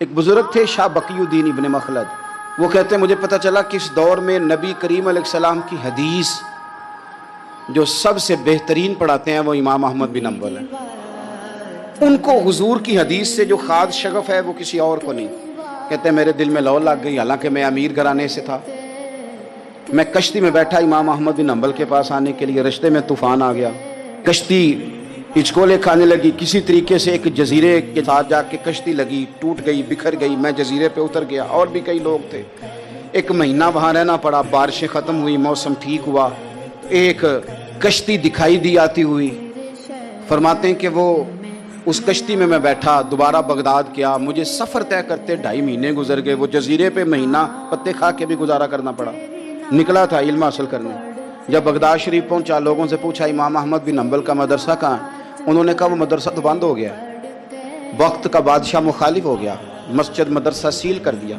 ایک بزرگ تھے شاہ بقیُدین ابن مخلد، وہ کہتے ہیں مجھے پتہ چلا کہ اس دور میں نبی کریم علیہ السلام کی حدیث جو سب سے بہترین پڑھاتے ہیں وہ امام احمد بن حنبل ہیں۔ ان کو حضور کی حدیث سے جو خاص شغف ہے وہ کسی اور کو نہیں۔ کہتے ہیں میرے دل میں لو لگ گئی، حالانکہ میں امیر گھرانے سے تھا۔ میں کشتی میں بیٹھا امام احمد بن حنبل کے پاس آنے کے لیے، رشتے میں طوفان آ گیا، کشتی ہچکولے کھانے لگی، کسی طریقے سے ایک جزیرے کے ساتھ جا کے کشتی لگی، ٹوٹ گئی، بکھر گئی، میں جزیرے پہ اتر گیا، اور بھی کئی لوگ تھے۔ ایک مہینہ وہاں رہنا پڑا، بارشیں ختم ہوئی، موسم ٹھیک ہوا، ایک کشتی دکھائی دی آتی ہوئی۔ فرماتے ہیں کہ وہ اس کشتی میں بیٹھا، دوبارہ بغداد کیا، مجھے سفر طے کرتے 2.5 مہینے گزر گئے، وہ جزیرے پہ مہینہ پتے کھا کے بھی گزارا کرنا پڑا۔ نکلا تھا علم حاصل کرنے، جب بغداد شریف پہنچا لوگوں سے پوچھا امام احمد بن حنبل کا مدرسہ کہاں ہے؟ انہوں نے کہا وہ مدرسہ تو بند ہو گیا، وقت کا بادشاہ مخالف ہو گیا، مسجد مدرسہ سیل کر دیا۔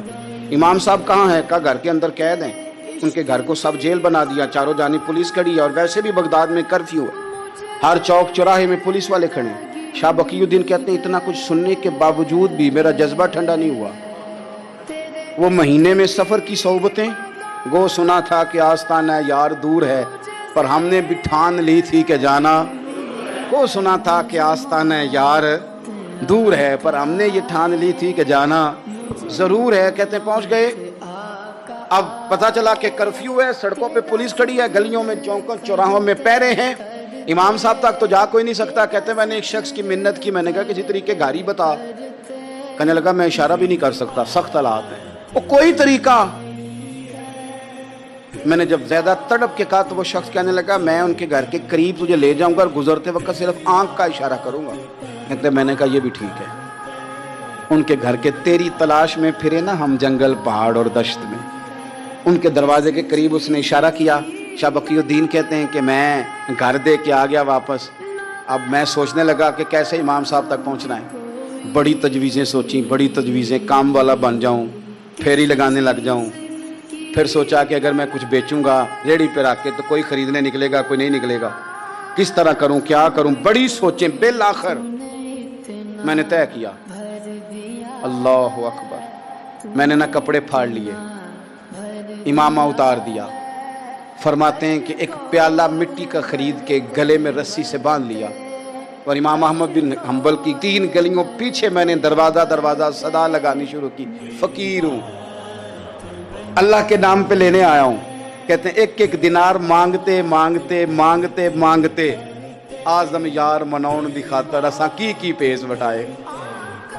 امام صاحب کہاں ہیں؟ کہا گھر کے اندر قید ہیں۔ ان کے گھر کو سب جیل بنا دیا، چاروں جانب پولیس کھڑی ہے، اور ویسے بھی بغداد میں کرفیو ہے، ہر چوک چوراہے میں پولیس والے کھڑے ہیں۔ شاہ بقیُدین کہتے ہیں اتنا کچھ سننے کے باوجود بھی میرا جذبہ ٹھنڈا نہیں ہوا۔ وہ مہینے میں سفر کی صحبتیں، گو سنا تھا کہ آستانہ یار دور ہے، پر ہم نے بھی ٹھان لی تھی کہ جانا، گو سنا تھا کہ آستانہ یار دور ہے، پر ہم نے یہ ٹھان لی تھی کہ جانا ضرور ہے۔ کہتے ہیں پہنچ گئے، اب پتہ چلا کہ کرفیو ہے، سڑکوں پہ پولیس کھڑی ہے، گلیوں میں چوکوں چوراہوں میں پہرے ہیں، امام صاحب تک تو جا کوئی نہیں سکتا۔ کہتے ہیں میں نے ایک شخص کی منت کی، میں نے کہا کسی طریقے گاڑی بتا، کہنے لگا میں اشارہ بھی نہیں کر سکتا، سخت حالات ہیں، وہ کوئی طریقہ۔ میں نے جب زیادہ تڑپ کے کہا تو وہ شخص کہنے لگا میں ان کے گھر کے قریب تجھے لے جاؤں گا اور گزرتے وقت صرف آنکھ کا اشارہ کروں گا۔ کہتے ہیں میں نے کہا یہ بھی ٹھیک ہے۔ ان کے گھر کے تیری تلاش میں پھرے نا ہم جنگل پہاڑ اور دشت میں، ان کے دروازے کے قریب اس نے اشارہ کیا۔ شاہ بقیُدین کہتے ہیں کہ میں گھر دے کے آ گیا واپس۔ اب میں سوچنے لگا کہ کیسے امام صاحب تک پہنچنا ہے، بڑی تجویزیں سوچیں، بڑی تجویزیں، کام والا بن جاؤں، پھیری لگانے لگ جاؤں۔ پھر سوچا کہ اگر میں کچھ بیچوں گا ریڑھی پہ رکھ کے تو کوئی خریدنے نکلے گا، کوئی نہیں نکلے گا، کس طرح کروں، کیا کروں، بڑی سوچیں۔ بالآخر میں نے طے کیا، اللہ اکبر، میں نے نہ کپڑے پھاڑ لیے، امامہ اتار دیا۔ فرماتے ہیں کہ ایک پیالہ مٹی کا خرید کے گلے میں رسی سے باندھ لیا، اور امام احمد بن حنبل کی 3 گلیوں پیچھے میں نے دروازہ دروازہ صدا لگانی شروع کی، فقیر ہوں، اللہ کے نام پہ لینے آیا ہوں۔ کہتے ہیں ایک ایک دینار مانگتے مانگتے مانگتے مانگتے آزم یار منون دی خاطر اساں کی پیش وٹائے۔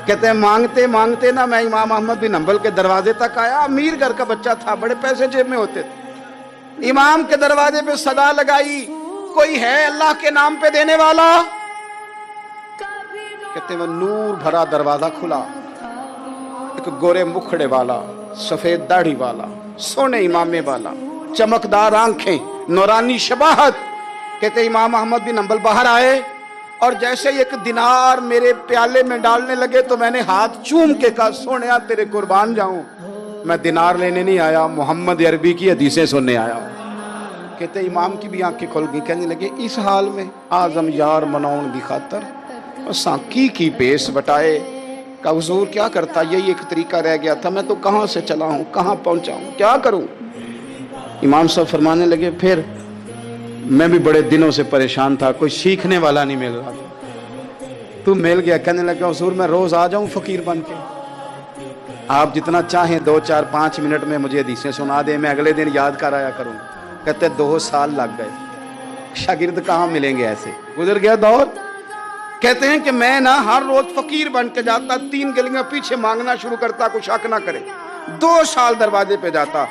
کہتے ہیں مانگتے مانگتے نا میں امام احمد بن حنبل کے دروازے تک آیا، امیر گھر کا بچہ تھا، بڑے پیسے جیب میں ہوتے تھے۔ امام کے دروازے پہ صدا لگائی، کوئی ہے اللہ کے نام پہ دینے والا؟ کہتے ہیں وہ نور بھرا دروازہ کھلا، ایک گورے مکھڑے والا، سفید داڑھی والا، سونے امامے والا، چمکدار آنکھیں، نورانی شباہت۔ کہتے امام احمد بن حنبل باہر آئے، اور جیسے ایک دینار میرے پیالے میں ڈالنے لگے تو میں نے ہاتھ چوم کے کہا سونیا تیرے قربان جاؤں، میں دینار لینے نہیں آیا، محمد عربی کی حدیثیں سننے آیا ہوں۔ کہتے امام کی بھی آنکھیں کھل گئی، کہنے لگے اس حال میں آزم یار منون دی خاطر اساں کی پیس بٹائے۔ کہ حضور کیا کرتا، یہی ایک طریقہ رہ گیا تھا، میں تو کہاں سے چلا ہوں، کہاں پہنچا ہوں، کیا کروں؟ امام صاحب فرمانے لگے پھر میں بھی بڑے دنوں سے پریشان تھا، کوئی سیکھنے والا نہیں مل رہا تھا، تو مل گیا۔ کہنے لگا حضور میں روز آ جاؤں فقیر بن کے، آپ جتنا چاہیں 2 4 5 منٹ میں مجھے حدیثیں سنا دیں، میں اگلے دن یاد کر آیا کروں۔ کہتے 2 سال لگ گئے، شاگرد کہاں ملیں گے، ایسے گزر گیا دور۔ کہتے ہیں کہ میں نا ہر روز فقیر بن کے جاتا، 3 گلیاں پیچھے مانگنا شروع کرتا، کوئی شک نہ کرے، 2 سال دروازے پہ جاتا،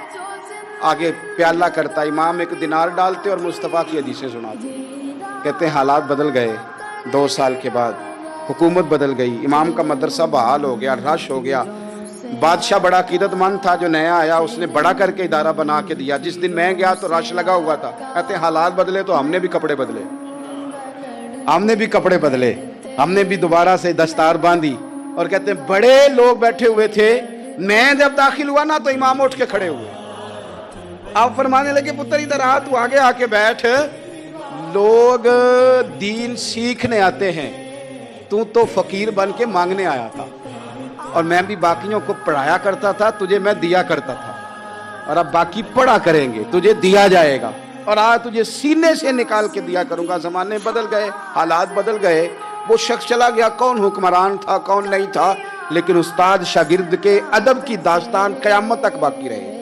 آگے پیالہ کرتا، امام ایک دینار ڈالتے اور مصطفیٰ کی حدیثیں سناتے۔ کہتے ہیں حالات بدل گئے، 2 سال کے بعد حکومت بدل گئی، امام کا مدرسہ بحال ہو گیا، رش ہو گیا۔ بادشاہ بڑا عقیدت مند تھا، جو نیا آیا اس نے بڑا کر کے ادارہ بنا کے دیا، جس دن میں گیا تو رش لگا ہوا تھا۔ کہتے ہیں حالات بدلے تو ہم نے بھی کپڑے بدلے، ہم نے بھی دوبارہ سے دستار باندھی، اور کہتے ہیں بڑے لوگ بیٹھے ہوئے تھے، میں جب داخل ہوا نا تو امام اٹھ کے کھڑے ہوئے، آپ فرمانے لگے پتر ادھر آ، تو آگے آ کے بیٹھ، لوگ دین سیکھنے آتے ہیں، تو فقیر بن کے مانگنے آیا تھا۔ اور میں بھی باقیوں کو پڑھایا کرتا تھا, تجھے میں دیا کرتا تھا, اور اب باقی پڑھا کریں گے, تجھے دیا جائے گا, اور آج تجھے سینے سے نکال کے دیا کروں گا. زمانے بدل گئے, حالات بدل گئے, وہ شخص چلا گیا, کون حکمران تھا کون نہیں تھا, لیکن استاد شاگرد کے ادب کی داستان قیامت تک باقی رہے.